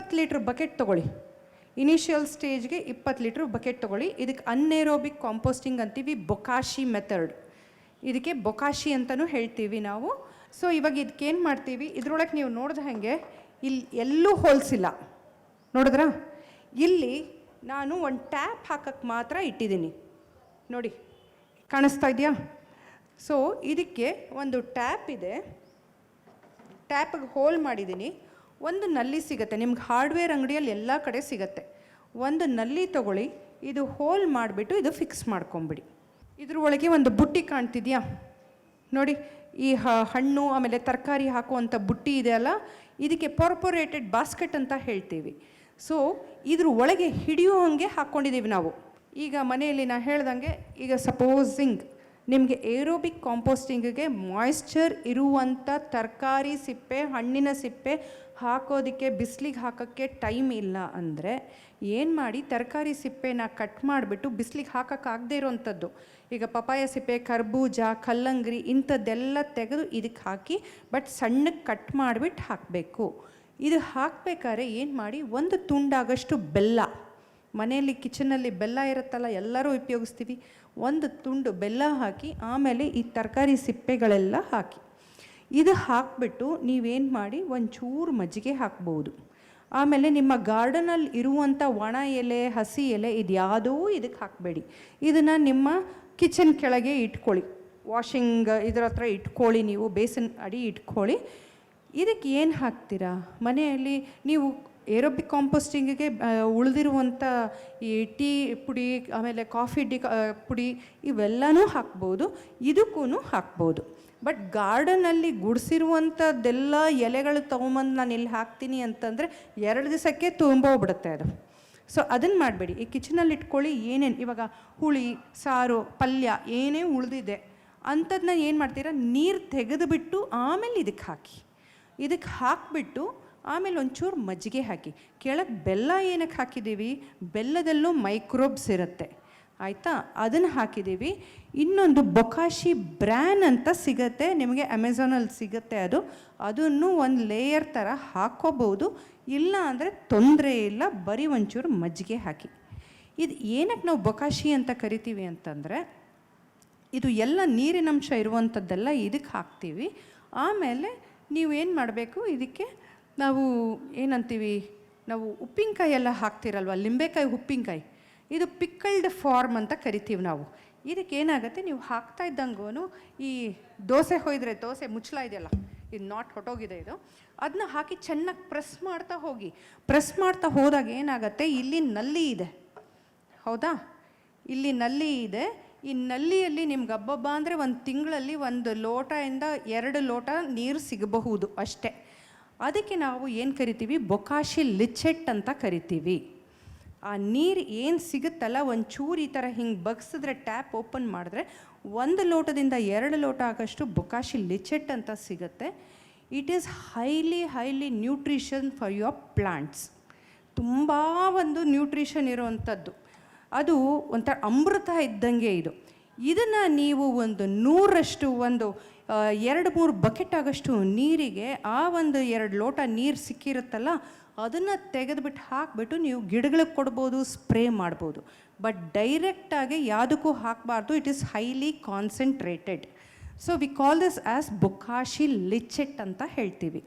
20 litre bucket ತೊಗೊಳ್ಳಿ. Initial ಸ್ಟೇಜ್ಗೆ 20 litre bucket ತೊಗೊಳ್ಳಿ. ಇದಕ್ಕೆ ಅನ್ಏರೋಬಿಕ್ ಕಾಂಪೋಸ್ಟಿಂಗ್ ಅಂತೀವಿ, ಬೊಕಾಶಿ ಮೆಥಡ್. ಇದಕ್ಕೆ ಬೊಕಾಶಿ ಅಂತಲೂ ಹೇಳ್ತೀವಿ ನಾವು. ಸೊ ಇವಾಗ ಇದಕ್ಕೇನು ಮಾಡ್ತೀವಿ, ಇದ್ರೊಳಗೆ ನೀವು ನೋಡಿದ ಹಾಗೆ ಇಲ್ಲಿ ಎಲ್ಲೂ ಹೋಲ್ಸಿಲ್ಲ, ನೋಡಿದ್ರಾ? ಇಲ್ಲಿ ನಾನು ಒಂದು ಟ್ಯಾಪ್ ಹಾಕಕ್ಕೆ ಮಾತ್ರ ಇಟ್ಟಿದ್ದೀನಿ, ನೋಡಿ ಕಾಣಿಸ್ತಾ ಇದೆಯಾ? ಸೊ ಇದಕ್ಕೆ ಒಂದು ಟ್ಯಾಪ್ ಇದೆ, ಟ್ಯಾಪಿಗೆ ಹೋಲ್ ಮಾಡಿದ್ದೀನಿ. ಒಂದು ನಲ್ಲಿ ಸಿಗುತ್ತೆ, ನಿಮ್ಗೆ ಹಾರ್ಡ್ವೇರ್ ಅಂಗಡಿಯಲ್ಲಿ ಎಲ್ಲ ಕಡೆ ಸಿಗುತ್ತೆ. ಒಂದು ನಲ್ಲಿ ತೊಗೊಳ್ಳಿ, ಇದು ಹೋಲ್ ಮಾಡಿಬಿಟ್ಟು ಇದು ಫಿಕ್ಸ್ ಮಾಡ್ಕೊಂಬಿಡಿ. ಇದ್ರೊಳಗೆ ಒಂದು ಬುಟ್ಟಿ ಕಾಣ್ತಿದೆಯಾ ನೋಡಿ, ಈ ಹಣ್ಣು ಆಮೇಲೆ ತರಕಾರಿ ಹಾಕುವಂಥ ಬುಟ್ಟಿ ಇದೆ ಅಲ್ಲ, ಇದಕ್ಕೆ ಪರ್ಪೊರೇಟೆಡ್ ಬಾಸ್ಕೆಟ್ ಅಂತ ಹೇಳ್ತೀವಿ. ಸೊ ಇದ್ರ ಒಳಗೆ ಹಿಡಿಯೋ ಹಾಗೆ ಹಾಕ್ಕೊಂಡಿದ್ದೀವಿ ನಾವು. ಈಗ ಮನೆಯಲ್ಲಿ ನಾನು ಹೇಳ್ದಂಗೆ, ಈಗ ಸಪೋಸಿಂಗ್ ನಿಮಗೆ ಏರೋಬಿಕ್ ಕಾಂಪೋಸ್ಟಿಂಗಿಗೆ ಮಾಯ್ಶ್ಚರ್ ಇರುವಂಥ ತರಕಾರಿ ಸಿಪ್ಪೆ, ಹಣ್ಣಿನ ಸಿಪ್ಪೆ ಹಾಕೋದಕ್ಕೆ, ಬಿಸಿಲಿಗೆ ಹಾಕೋಕ್ಕೆ ಟೈಮ್ ಇಲ್ಲ ಅಂದರೆ ಏನು ಮಾಡಿ, ತರಕಾರಿ ಸಿಪ್ಪೆನ ಕಟ್ ಮಾಡಿಬಿಟ್ಟು ಬಿಸಿಲಿಗೆ ಹಾಕೋಕ್ಕಾಗದೇ ಇರೋವಂಥದ್ದು, ಈಗ ಪಪಾಯ ಸಿಪ್ಪೆ, ಕರ್ಬೂಜ, ಕಲ್ಲಂಗರಿ ಇಂಥದ್ದೆಲ್ಲ ತೆಗೆದು ಇದಕ್ಕೆ ಹಾಕಿ, ಬಟ್ ಸಣ್ಣಕ್ಕೆ ಕಟ್ ಮಾಡಿಬಿಟ್ಟು ಹಾಕಬೇಕು. ಇದು ಹಾಕಬೇಕಾದ್ರೆ ಏನು ಮಾಡಿ, ಒಂದು ತುಂಡಾಗಷ್ಟು ಬೆಲ್ಲ, ಮನೆಯಲ್ಲಿ ಕಿಚನಲ್ಲಿ ಬೆಲ್ಲ ಇರುತ್ತಲ್ಲ, ಎಲ್ಲರೂ ಉಪಯೋಗಿಸ್ತೀವಿ, ಒಂದು ತುಂಡು ಬೆಲ್ಲ ಹಾಕಿ, ಆಮೇಲೆ ಈ ತರಕಾರಿ ಸಿಪ್ಪೆಗಳೆಲ್ಲ ಹಾಕಿ, ಇದು ಹಾಕಿಬಿಟ್ಟು ನೀವೇನು ಮಾಡಿ, ಒಂಚೂರು ಮಜ್ಜಿಗೆ ಹಾಕ್ಬೋದು. ಆಮೇಲೆ ನಿಮ್ಮ ಗಾರ್ಡನಲ್ಲಿ ಇರುವಂಥ ಒಣ ಎಲೆ, ಹಸಿ ಎಲೆ ಇದು ಯಾವುದೂ ಇದಕ್ಕೆ ಹಾಕಬೇಡಿ. ಇದನ್ನು ನಿಮ್ಮ ಕಿಚನ್ ಕೆಳಗೆ ಇಟ್ಕೊಳ್ಳಿ, ವಾಷಿಂಗ್ ಇದರ ಹತ್ರ ಇಟ್ಕೊಳ್ಳಿ, ನೀವು ಬೇಸನ್ ಅಡಿ ಇಟ್ಕೊಳ್ಳಿ. ಇದಕ್ಕೆ ಏನು ಹಾಕ್ತೀರಾ, ಮನೆಯಲ್ಲಿ ನೀವು ಏರೋಬಿಕ್ ಕಾಂಪೋಸ್ಟಿಂಗಿಗೆ ಉಳಿದಿರುವಂಥ ಈ ಟೀ ಪುಡಿ, ಆಮೇಲೆ ಕಾಫಿ ಪುಡಿ ಇವೆಲ್ಲನೂ ಹಾಕ್ಬೋದು, ಇದಕ್ಕೂ ಹಾಕ್ಬೋದು. ಬಟ್ ಗಾರ್ಡನಲ್ಲಿ ಗುಡಿಸಿರುವಂಥದ್ದೆಲ್ಲ ಎಲೆಗಳು ತೊಗೊಂಬಂದು ನಾನು ಇಲ್ಲಿ ಹಾಕ್ತೀನಿ ಅಂತಂದರೆ 2 ದಿವಸಕ್ಕೆ ತುಂಬೋಗ್ಬಿಡುತ್ತೆ ಅದು. ಸೊ ಅದನ್ನು ಮಾಡಬೇಡಿ, ಈ ಕಿಚನಲ್ಲಿ ಇಟ್ಕೊಳ್ಳಿ. ಏನೇನು ಇವಾಗ ಹುಳಿ, ಸಾರು, ಪಲ್ಯ ಏನೇ ಉಳಿದಿದೆ ಅಂಥದ್ದನ್ನ ಏನು ಮಾಡ್ತೀರಾ, ನೀರು ತೆಗೆದುಬಿಟ್ಟು ಆಮೇಲೆ ಇದಕ್ಕೆ ಹಾಕಿ. ಇದಕ್ಕೆ ಹಾಕಿಬಿಟ್ಟು ಆಮೇಲೆ ಒಂಚೂರು ಮಜ್ಜಿಗೆ ಹಾಕಿ. ಕೆಳಗೆ ಬೆಲ್ಲ ಏನಕ್ಕೆ ಹಾಕಿದ್ದೀವಿ, ಬೆಲ್ಲದಲ್ಲೂ ಮೈಕ್ರೋಬ್ಸ್ ಇರುತ್ತೆ, ಆಯಿತಾ? ಅದನ್ನು ಹಾಕಿದ್ದೀವಿ. ಇನ್ನೊಂದು ಬೊಕಾಶಿ ಬ್ರ್ಯಾನ್ ಅಂತ ಸಿಗುತ್ತೆ ನಿಮಗೆ, ಅಮೆಝಾನಲ್ಲಿ ಸಿಗುತ್ತೆ ಅದು. ಅದನ್ನು ಒಂದು ಲೇಯರ್ ಥರ ಹಾಕ್ಕೋಬೋದು, ಇಲ್ಲ ಅಂದರೆ ತೊಂದರೆ ಇಲ್ಲ, ಬರೀ ಒಂಚೂರು ಮಜ್ಜಿಗೆ ಹಾಕಿ. ಇದು ಏನಕ್ಕೆ ನಾವು ಬೊಕಾಶಿ ಅಂತ ಕರಿತೀವಿ ಅಂತಂದರೆ, ಇದು ಎಲ್ಲ ನೀರಿನಂಶ ಇರುವಂಥದ್ದೆಲ್ಲ ಇದಕ್ಕೆ ಹಾಕ್ತೀವಿ. ಆಮೇಲೆ ನೀವು ಏನು ಮಾಡಬೇಕು, ಇದಕ್ಕೆ ನಾವು ಏನಂತೀವಿ, ನಾವು ಉಪ್ಪಿನಕಾಯಿ ಎಲ್ಲ ಹಾಕ್ತಿರಲ್ವ, ಲಿಂಬೆಕಾಯಿ ಉಪ್ಪಿನಕಾಯಿ, ಇದು ಪಿಕ್ಕಲ್ಡ್ ಫಾರ್ಮ್ ಅಂತ ಕರಿತೀವಿ ನಾವು. ಇದಕ್ಕೆ ಏನಾಗುತ್ತೆ, ನೀವು ಹಾಕ್ತಾ ಇದ್ದಂಗೂ ಈ ದೋಸೆ ಹೊಯ್ದರೆ, ದೋಸೆ ಮುಚ್ಚಳ ಇದೆಯಲ್ಲ, ಇದು ನಾಟ್ ಹೊಟ್ಟೋಗಿದೆ ಇದು, ಅದನ್ನ ಹಾಕಿ ಚೆನ್ನಾಗಿ ಪ್ರೆಸ್ ಮಾಡ್ತಾ ಹೋಗಿ. ಪ್ರೆಸ್ ಮಾಡ್ತಾ ಹೋದಾಗ ಏನಾಗುತ್ತೆ, ಇಲ್ಲಿ ನಲ್ಲಿ ಇದೆ, ಹೌದಾ? ಇಲ್ಲಿ ನಲ್ಲಿ ಇದೆ. ಈ ನಲ್ಲಿಯಲ್ಲಿ ನಿಮ್ಗೆ ಹಬ್ಬಬ್ಬ ಅಂದರೆ 1 ತಿಂಗಳಲ್ಲಿ 1 ಲೋಟದಿಂದ 2 ಲೋಟ ನೀರು ಸಿಗಬಹುದು ಅಷ್ಟೇ. ಅದಕ್ಕೆ ನಾವು ಏನು ಕರಿತೀವಿ, ಬೊಕಾಶಿ ಲಿಚೆಟ್ ಅಂತ ಕರಿತೀವಿ. ಆ ನೀರು ಏನು ಸಿಗುತ್ತಲ್ಲ, ಒಂಚೂರು ಈ ಥರ ಹಿಂಗೆ ಬಗ್ಸಿದ್ರೆ, ಟ್ಯಾಪ್ ಓಪನ್ ಮಾಡಿದ್ರೆ 1 ಲೋಟದಿಂದ 2 ಲೋಟ ಆಗೋಷ್ಟು ಬೊಕಾಶಿ ಲಿಚೆಟ್ ಅಂತ ಸಿಗುತ್ತೆ. It is highly nutrition for your plants. ತುಂಬ ಒಂದು ನ್ಯೂಟ್ರಿಷನ್ ಇರುವಂಥದ್ದು, ಅದು ಒಂಥರ ಅಮೃತ ಇದ್ದಂಗೆ ಇದು. ಇದನ್ನು ನೀವು ಒಂದು 100ರಷ್ಟು, ಒಂದು 2-3 ಬಕೆಟ್ ಆಗೋಷ್ಟು ನೀರಿಗೆ ಆ ಒಂದು 2 ಲೋಟ ನೀರು ಸಿಕ್ಕಿರುತ್ತಲ್ಲ, ಅದನ್ನು ತೆಗೆದುಬಿಟ್ಟು ಹಾಕಿಬಿಟ್ಟು ನೀವು ಗಿಡಗಳಿಗೆ ಕೊಡ್ಬೋದು, ಸ್ಪ್ರೇ ಮಾಡ್ಬೋದು. ಬಟ್ ಡೈರೆಕ್ಟಾಗಿ ಯಾವುದಕ್ಕೂ ಹಾಕಬಾರ್ದು, it is highly concentrated. So we call this as bokashi leachate ಅಂತ ಹೇಳ್ತೀವಿ.